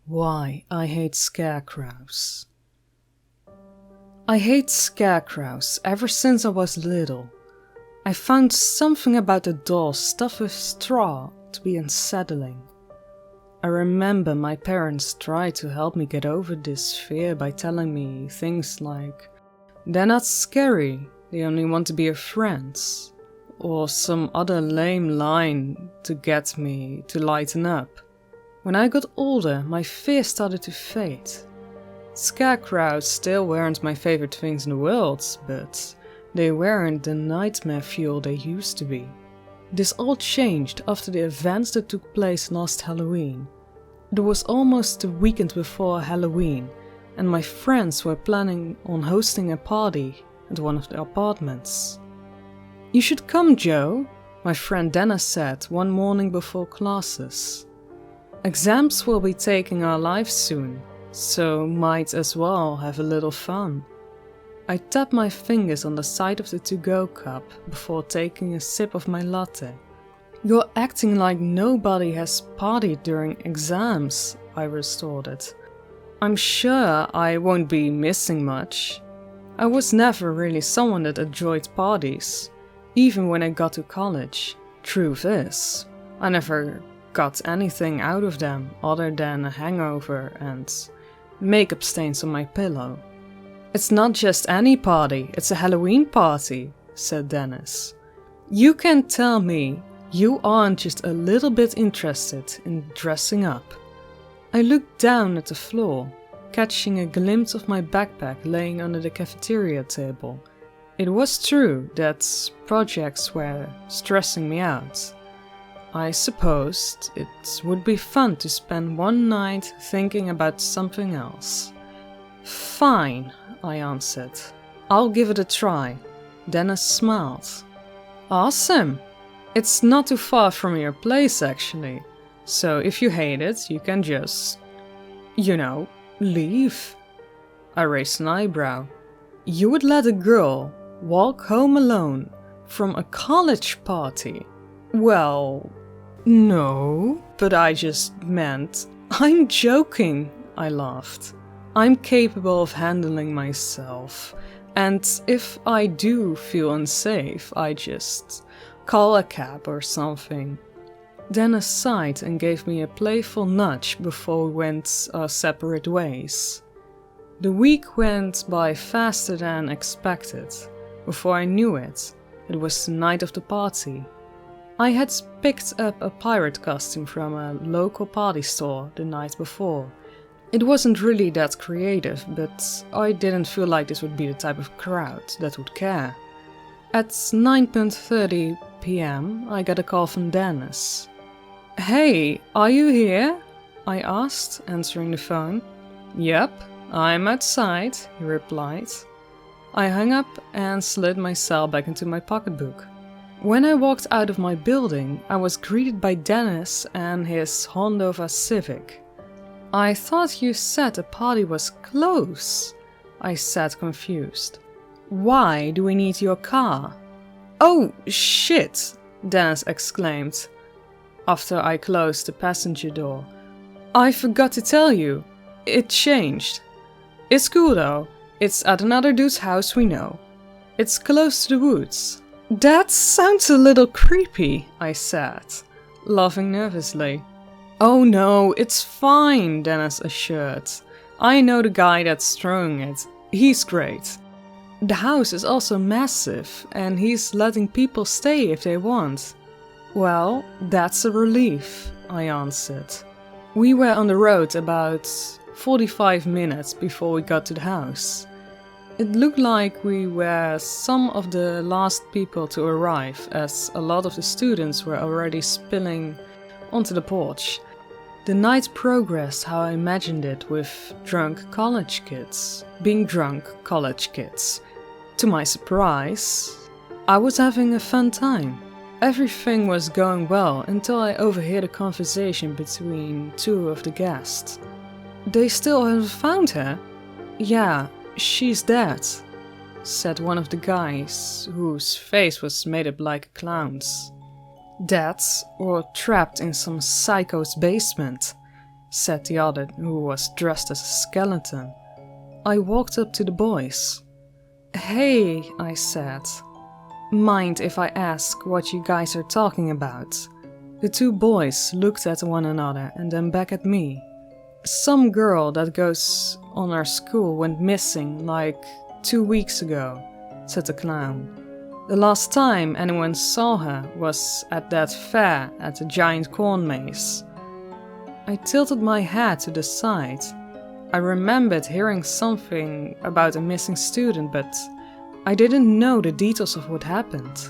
Why I hate scarecrows. I hate scarecrows ever since I was little. I found something about the dolls stuffed with straw to be unsettling. I remember my parents tried to help me get over this fear by telling me things like, "They're not scary, they only want to be your friends," or some other lame line to get me to lighten up. When I got older, my fear started to fade. Scarecrows still weren't my favorite things in the world, but they weren't the nightmare fuel they used to be. This all changed after the events that took place last Halloween. It was almost the weekend before Halloween, and my friends were planning on hosting a party at one of the apartments. "You should come, Joe," my friend Dennis said one morning before classes. "Exams will be taking our lives soon, so might as well have a little fun." I tapped my fingers on the side of the to-go cup before taking a sip of my latte. "You're acting like nobody has partied during exams," I retorted. "I'm sure I won't be missing much. I was never really someone that enjoyed parties, even when I got to college. Truth is, I never got anything out of them other than a hangover and makeup stains on my pillow." "It's not just any party, it's a Halloween party," said Dennis. "You can't tell me you aren't just a little bit interested in dressing up." I looked down at the floor, catching a glimpse of my backpack laying under the cafeteria table. It was true that projects were stressing me out. I supposed it would be fun to spend one night thinking about something else. "Fine," I answered. "I'll give it a try." Dennis smiled. "Awesome! It's not too far from your place actually, so if you hate it, you can just, leave." I raised an eyebrow. "You would let a girl walk home alone from a college party?" "Well, no, but I just meant, I'm joking," I laughed. "I'm capable of handling myself, and if I do feel unsafe, I just call a cab or something." Dennis sighed and gave me a playful nudge before we went our separate ways. The week went by faster than expected. Before I knew it, it was the night of the party. I had picked up a pirate costume from a local party store the night before. It wasn't really that creative, but I didn't feel like this would be the type of crowd that would care. At 9:30 p.m, I got a call from Dennis. "Hey, are you here?" I asked, answering the phone. "Yep, I'm outside," he replied. I hung up and slid my cell back into my pocketbook. When I walked out of my building, I was greeted by Dennis and his Honda Civic. "I thought you said the party was close," I said, confused. "Why do we need your car?" "Oh, shit!" Dennis exclaimed after I closed the passenger door. "I forgot to tell you. It changed. It's cool though. It's at another dude's house we know. It's close to the woods." "That sounds a little creepy," I said, laughing nervously. "Oh no, it's fine," Dennis assured. "I know the guy that's throwing it. He's great. The house is also massive, and he's letting people stay if they want." "Well, that's a relief," I answered. We were on the road about 45 minutes before we got to the house. It looked like we were some of the last people to arrive, as a lot of the students were already spilling onto the porch. The night progressed how I imagined it, with drunk college kids being drunk college kids. To my surprise, I was having a fun time. Everything was going well until I overheard a conversation between two of the guests. "They still haven't found her?" "Yeah, she's dead." said one of the guys, whose face was made up like a clown's. Dead or trapped in some psycho's basement, said the other, who was dressed as a skeleton. I walked up to the boys. Hey, I said. Mind if I ask what you guys are talking about? The two boys looked at one another and then back at me. Some girl that goes on our school went missing like 2 weeks ago, said the clown. The last time anyone saw her was at that fair at the giant corn maze. I tilted my head to the side. I remembered hearing something about a missing student, but I didn't know the details of what happened.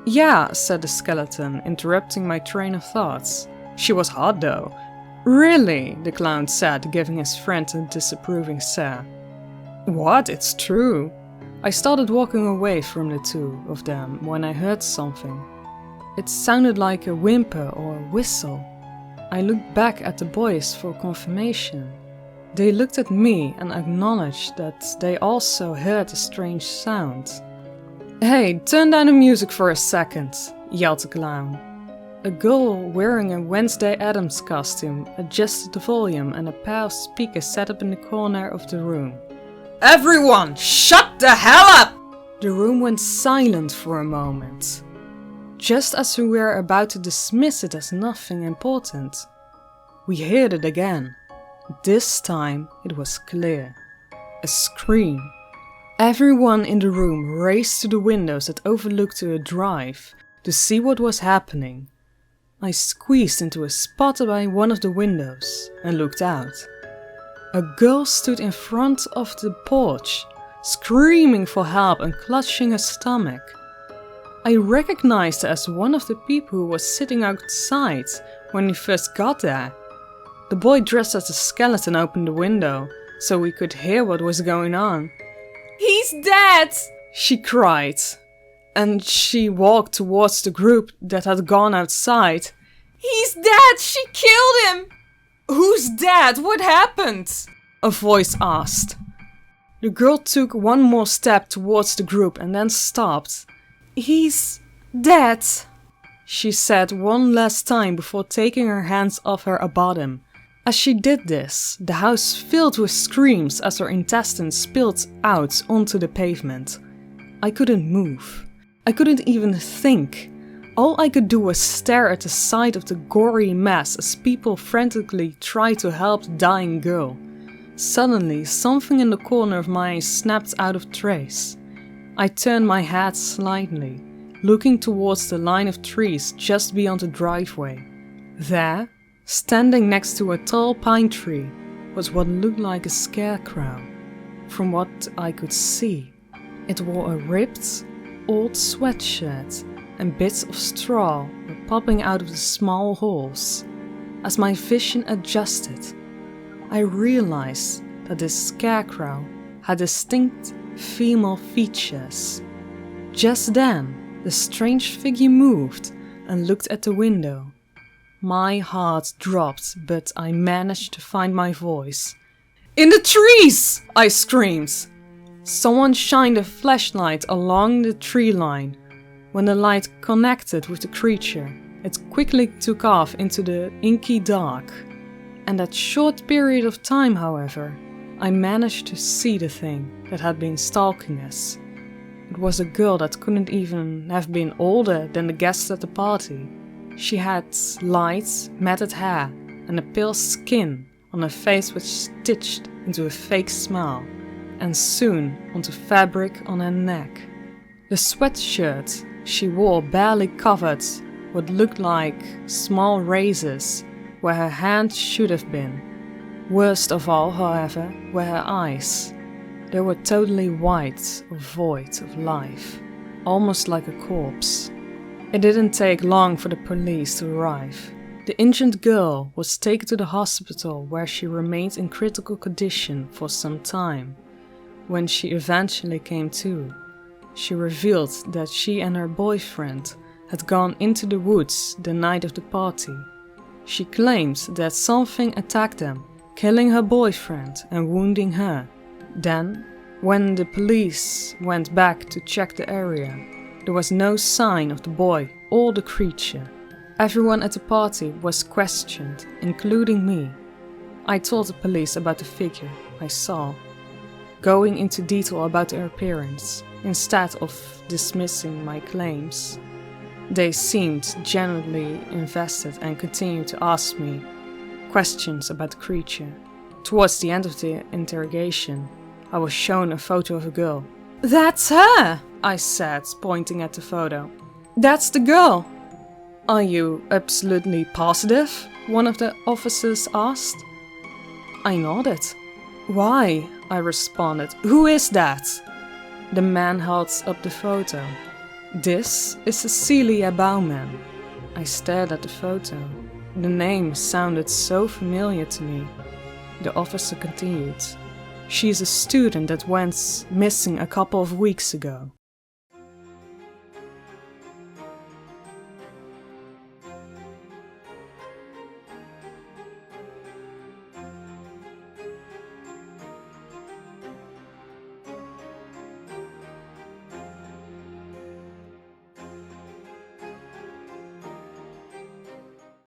Yeah, said the skeleton, interrupting my train of thoughts. She was hot though. Really, the clown said, giving his friend a disapproving stare. What? It's true. I started walking away from the two of them when I heard something. It sounded like a whimper or a whistle. I looked back at the boys for confirmation. They looked at me and acknowledged that they also heard a strange sound. Hey, turn down the music for a second, yelled the clown. A girl wearing a Wednesday Addams costume adjusted the volume and a pair of speakers set up in the corner of the room. Everyone, shut the hell up! The room went silent for a moment, just as we were about to dismiss it as nothing important. We heard it again. This time it was clear. A scream. Everyone in the room raced to the windows that overlooked a drive to see what was happening. I squeezed into a spot by one of the windows and looked out. A girl stood in front of the porch, screaming for help and clutching her stomach. I recognized her as one of the people who was sitting outside when we first got there. The boy dressed as a skeleton opened the window, so we could hear what was going on. He's dead! She cried, and she walked towards the group that had gone outside. He's dead! She killed him! Who's dead? What happened? A voice asked. The girl took one more step towards the group and then stopped. He's dead, she said one last time before taking her hands off her bottom. As she did this, the house filled with screams as her intestines spilled out onto the pavement. I couldn't move. I couldn't even think. All I could do was stare at the sight of the gory mess as people frantically tried to help the dying girl. Suddenly, something in the corner of my eye snapped out of trace. I turned my head slightly, looking towards the line of trees just beyond the driveway. There, standing next to a tall pine tree, was what looked like a scarecrow. From what I could see, it wore a ripped, old sweatshirt, and bits of straw were popping out of the small holes. As my vision adjusted, I realized that this scarecrow had distinct female features. Just then, the strange figure moved and looked at the window. My heart dropped, but I managed to find my voice. "In the trees!" I screamed. Someone shined a flashlight along the tree line. When the light connected with the creature, it quickly took off into the inky dark. In that short period of time, however, I managed to see the thing that had been stalking us. It was a girl that couldn't even have been older than the guests at the party. She had light, matted hair and a pale skin on her face which stitched into a fake smile, and soon onto fabric on her neck. The sweatshirt she wore barely covered what looked like small razors where her hand should have been. Worst of all, however, were her eyes. They were totally white or void of life, almost like a corpse. It didn't take long for the police to arrive. The injured girl was taken to the hospital where she remained in critical condition for some time. When she eventually came to, she revealed that she and her boyfriend had gone into the woods the night of the party. She claimed that something attacked them, killing her boyfriend and wounding her. Then, When the police went back to check the area, there was no sign of the boy or the creature. Everyone at the party was questioned, including me. I told the police about the figure I saw, going into detail about her appearance, instead of dismissing my claims. They seemed genuinely invested and continued to ask me questions about the creature. Towards the end of the interrogation, I was shown a photo of a girl. "That's her!" I said, pointing at the photo. "That's the girl!" "Are you absolutely positive?" one of the officers asked. I nodded. "Why?" I responded. "Who is that?" The man held up the photo. "This is Cecilia Baumann." I stared at the photo. The name sounded so familiar to me. The officer continued. "She's a student that went missing a couple of weeks ago.